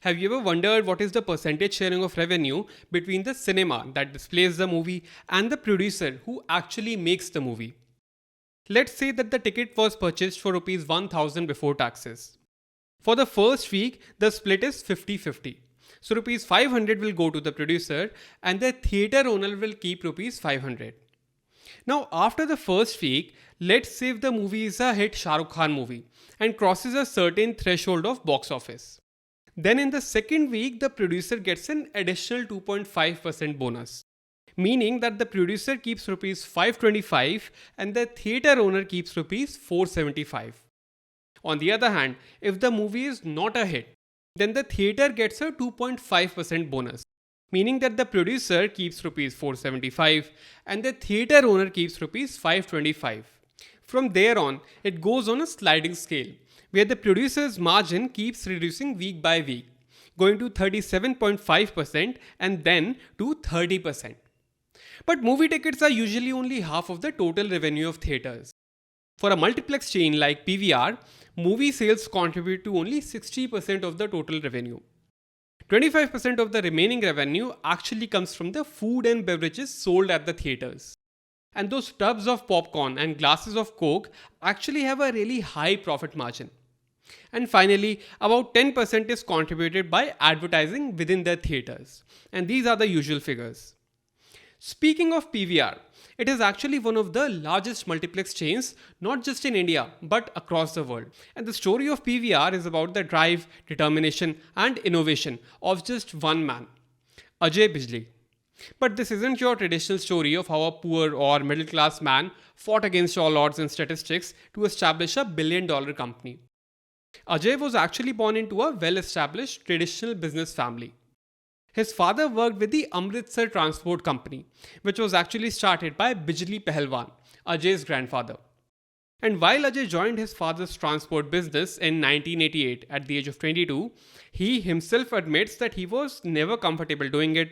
Have you ever wondered what is the percentage sharing of revenue between the cinema that displays the movie and the producer who actually makes the movie? Let's say that the ticket was purchased for Rs 1000 before taxes. For the first week, the split is 50-50. So Rs 500 will go to the producer and the theatre owner will keep Rs 500. Now, after the first week, let's say if the movie is a hit Shah Rukh Khan movie and crosses a certain threshold of box office. Then in the second week, the producer gets an additional 2.5% bonus. Meaning that the producer keeps Rs 525 and the theatre owner keeps Rs 475. On the other hand, if the movie is not a hit, then the theatre gets a 2.5% bonus. Meaning that the producer keeps Rs 475 and the theatre owner keeps Rs 525. From there on, it goes on a sliding scale, where the producer's margin keeps reducing week by week, going to 37.5% and then to 30%. But movie tickets are usually only half of the total revenue of theatres. For a multiplex chain like PVR, movie sales contribute to only 60% of the total revenue. 25% of the remaining revenue actually comes from the food and beverages sold at the theatres. And those tubs of popcorn and glasses of Coke actually have a really high profit margin. And finally, about 10% is contributed by advertising within the theatres. And these are the usual figures. Speaking of PVR, it is actually one of the largest multiplex chains, not just in India, but across the world. And the story of PVR is about the drive, determination, and innovation of just one man, Ajay Bijlee. But this isn't your traditional story of how a poor or middle class man fought against all odds and statistics to establish a billion-dollar company. Ajay was actually born into a well-established traditional business family. His father worked with the Amritsar Transport Company, which was actually started by Bijlee Pahalwan, Ajay's grandfather. And while Ajay joined his father's transport business in 1988 at the age of 22, he himself admits that he was never comfortable doing it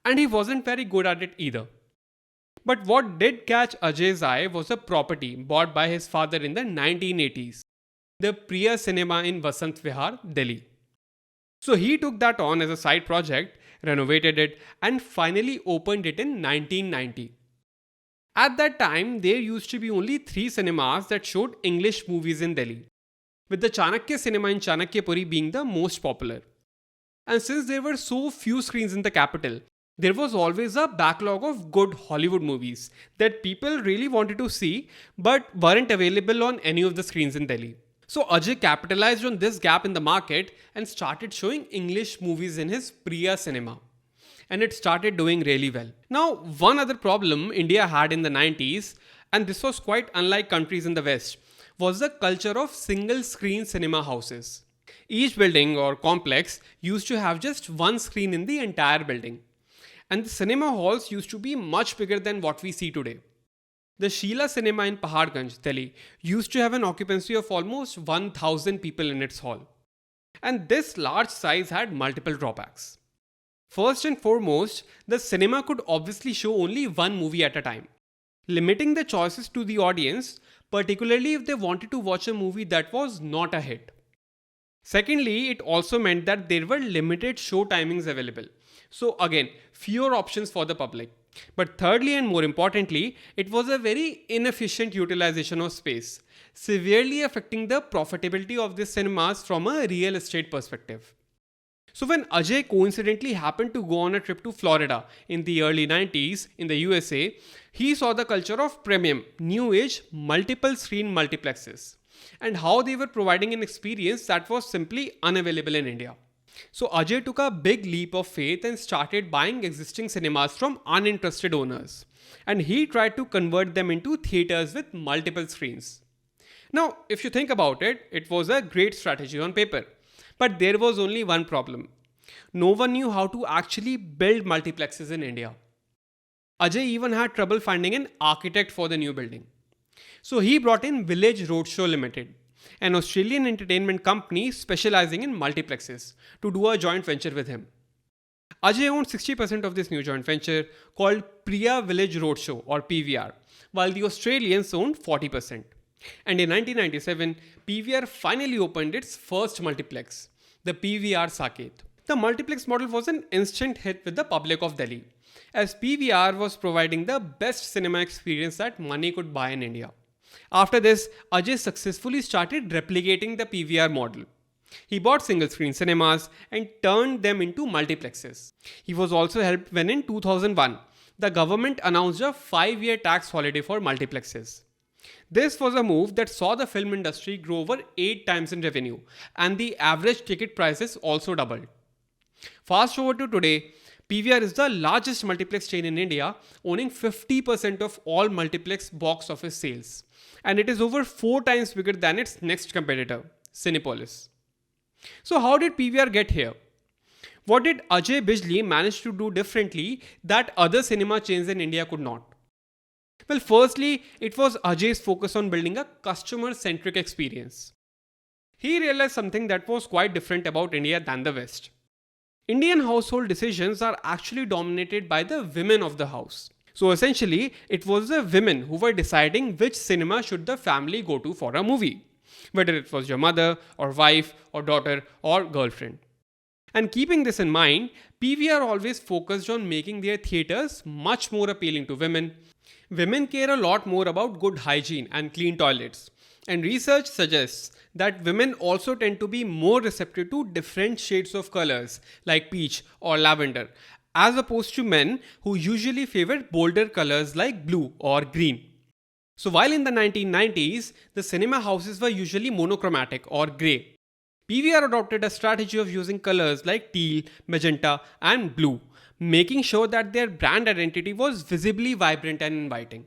and he wasn't very good at it either. But what did catch Ajay's eye was a property bought by his father in the 1980s, the SPI Cinema in Vasant Vihar, Delhi. So he took that on as a side project, renovated it, and finally opened it in 1990. At that time, there used to be only 3 cinemas that showed English movies in Delhi, with the Chanakya Cinema in Chanakyapuri being the most popular. And since there were so few screens in the capital, there was always a backlog of good Hollywood movies that people really wanted to see but weren't available on any of the screens in Delhi. So Ajay capitalized on this gap in the market and started showing English movies in his SPI Cinema. And it started doing really well. Now, one other problem India had in the 90s, and this was quite unlike countries in the West, was the culture of single screen cinema houses. Each building or complex used to have just one screen in the entire building. And the cinema halls used to be much bigger than what we see today. The Sheila Cinema in Paharganj, Delhi, used to have an occupancy of almost 1,000 people in its hall. And this large size had multiple drawbacks. First and foremost, the cinema could obviously show only one movie at a time, limiting the choices to the audience, particularly if they wanted to watch a movie that was not a hit. Secondly, it also meant that there were limited show timings available. So again, fewer options for the public. But thirdly and more importantly, it was a very inefficient utilization of space, severely affecting the profitability of the cinemas from a real estate perspective. So when Ajay coincidentally happened to go on a trip to Florida in the early 90s in the USA, he saw the culture of premium, new age, multiple screen multiplexes and how they were providing an experience that was simply unavailable in India. So Ajay took a big leap of faith and started buying existing cinemas from uninterested owners. And he tried to convert them into theatres with multiple screens. Now, if you think about it, it was a great strategy on paper. But there was only one problem. No one knew how to actually build multiplexes in India. Ajay even had trouble finding an architect for the new building. So he brought in Village Roadshow Limited, an Australian entertainment company specializing in multiplexes, to do a joint venture with him. Ajay owned 60% of this new joint venture called Priya Village Roadshow or PVR, while the Australians owned 40%. And in 1997, PVR finally opened its first multiplex, the PVR Saket. The multiplex model was an instant hit with the public of Delhi, as PVR was providing the best cinema experience that money could buy in India. After this, Ajay successfully started replicating the PVR model. He bought single screen cinemas and turned them into multiplexes. He was also helped when in 2001, the government announced a 5-year tax holiday for multiplexes. This was a move that saw the film industry grow over 8 times in revenue, and the average ticket prices also doubled. Fast forward to today, PVR is the largest multiplex chain in India, owning 50% of all multiplex box office sales. And it is over 4 times bigger than its next competitor, Cinepolis. So how did PVR get here? What did Ajay Bijlee manage to do differently that other cinema chains in India could not? Well, firstly, it was Ajay's focus on building a customer-centric experience. He realized something that was quite different about India than the West. Indian household decisions are actually dominated by the women of the house. So essentially, it was the women who were deciding which cinema should the family go to for a movie, whether it was your mother or wife or daughter or girlfriend. And keeping this in mind, PVR always focused on making their theatres much more appealing to women. Women care a lot more about good hygiene and clean toilets. And research suggests that women also tend to be more receptive to different shades of colors like peach or lavender, as opposed to men who usually favor bolder colors like blue or green. So while in the 1990s, the cinema houses were usually monochromatic or grey, PVR adopted a strategy of using colors like teal, magenta, and blue, making sure that their brand identity was visibly vibrant and inviting.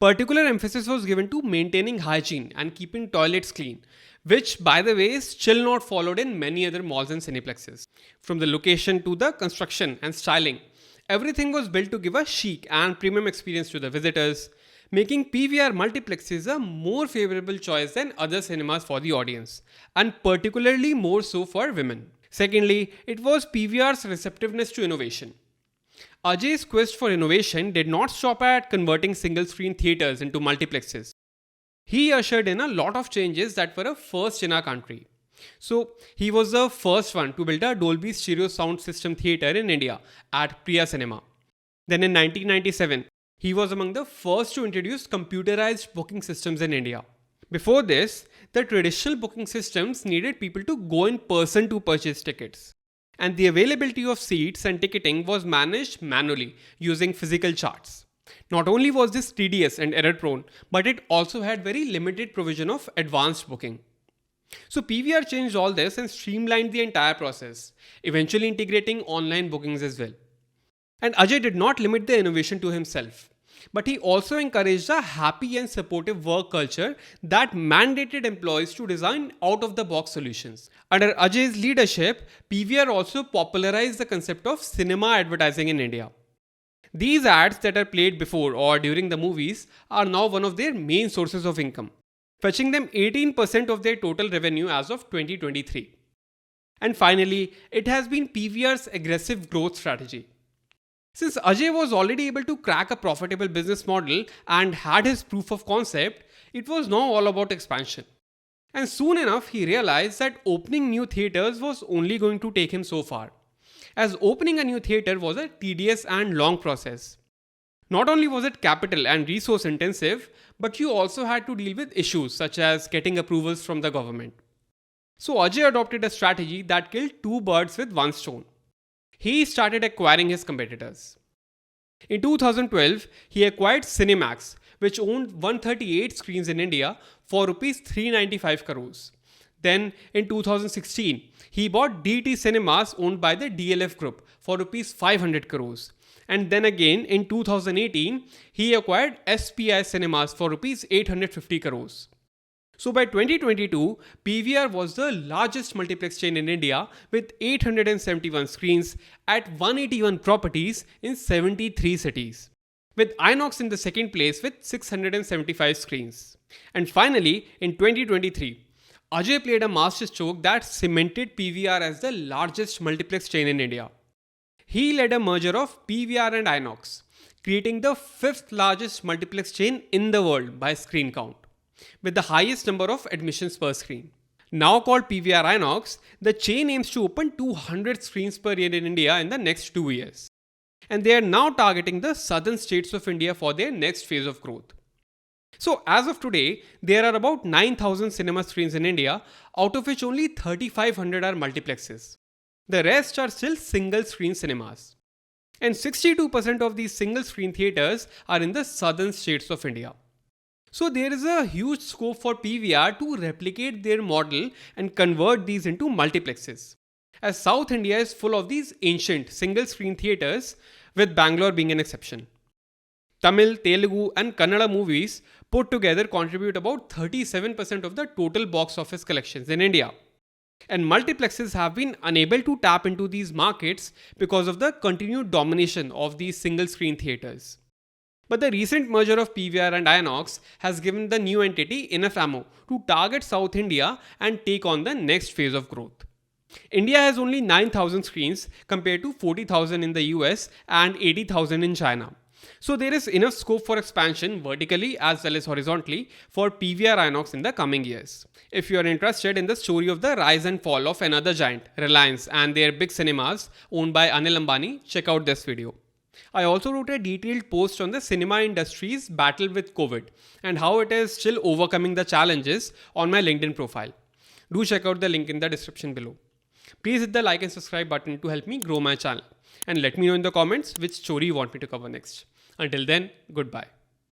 Particular emphasis was given to maintaining hygiene and keeping toilets clean, which, by the way, is still not followed in many other malls and cineplexes. From the location to the construction and styling, everything was built to give a chic and premium experience to the visitors, making PVR multiplexes a more favorable choice than other cinemas for the audience, and particularly more so for women. Secondly, it was PVR's receptiveness to innovation. Ajay's quest for innovation did not stop at converting single-screen theatres into multiplexes. He ushered in a lot of changes that were a first in our country. So, he was the first one to build a Dolby Stereo sound system theatre in India at PVR Cinema. Then in 1997, he was among the first to introduce computerized booking systems in India. Before this, the traditional booking systems needed people to go in person to purchase tickets. And the availability of seats and ticketing was managed manually using physical charts. Not only was this tedious and error prone, but it also had very limited provision of advanced booking. So PVR changed all this and streamlined the entire process, eventually integrating online bookings as well. And Ajay did not limit the innovation to himself, but he also encouraged a happy and supportive work culture that mandated employees to design out-of-the-box solutions. Under Ajay's leadership, PVR also popularized the concept of cinema advertising in India. These ads that are played before or during the movies are now one of their main sources of income, fetching them 18% of their total revenue as of 2023. And finally, it has been PVR's aggressive growth strategy. Since Ajay was already able to crack a profitable business model and had his proof of concept, it was now all about expansion. And soon enough, he realized that opening new theatres was only going to take him so far, as opening a new theatre was a tedious and long process. Not only was it capital and resource intensive, but you also had to deal with issues such as getting approvals from the government. So Ajay adopted a strategy that killed two birds with one stone. He started acquiring his competitors. In 2012, he acquired Cinemax, which owned 138 screens in India for Rs 395 crores. Then in 2016, he bought DT Cinemas owned by the DLF Group for Rs 500 crores. And then again in 2018, he acquired SPI Cinemas for Rs 850 crores. So by 2022, PVR was the largest multiplex chain in India with 871 screens at 181 properties in 73 cities, with INOX in the second place with 675 screens. And finally, in 2023, Ajay played a masterstroke that cemented PVR as the largest multiplex chain in India. He led a merger of PVR and INOX, creating the 5th largest multiplex chain in the world by screen count, with the highest number of admissions per screen. Now called PVR INOX, the chain aims to open 200 screens per year in India in the next 2 years. And they are now targeting the southern states of India for their next phase of growth. So, as of today, there are about 9,000 cinema screens in India, out of which only 3,500 are multiplexes. The rest are still single screen cinemas. And 62% of these single screen theatres are in the southern states of India. So, there is a huge scope for PVR to replicate their model and convert these into multiplexes. As South India is full of these ancient single screen theatres, with Bangalore being an exception. Tamil, Telugu, and Kannada movies put together contribute about 37% of the total box office collections in India. And multiplexes have been unable to tap into these markets because of the continued domination of these single screen theatres. But the recent merger of PVR and INOX has given the new entity enough ammo to target South India and take on the next phase of growth. India has only 9,000 screens compared to 40,000 in the US and 80,000 in China. So there is enough scope for expansion vertically as well as horizontally for PVR INOX in the coming years. If you are interested in the story of the rise and fall of another giant, Reliance, and their big cinemas owned by Anil Ambani, check out this video. I also wrote a detailed post on the cinema industry's battle with COVID and how it is still overcoming the challenges on my LinkedIn profile. Do check out the link in the description below. Please hit the like and subscribe button to help me grow my channel. And let me know in the comments which story you want me to cover next. Until then, goodbye.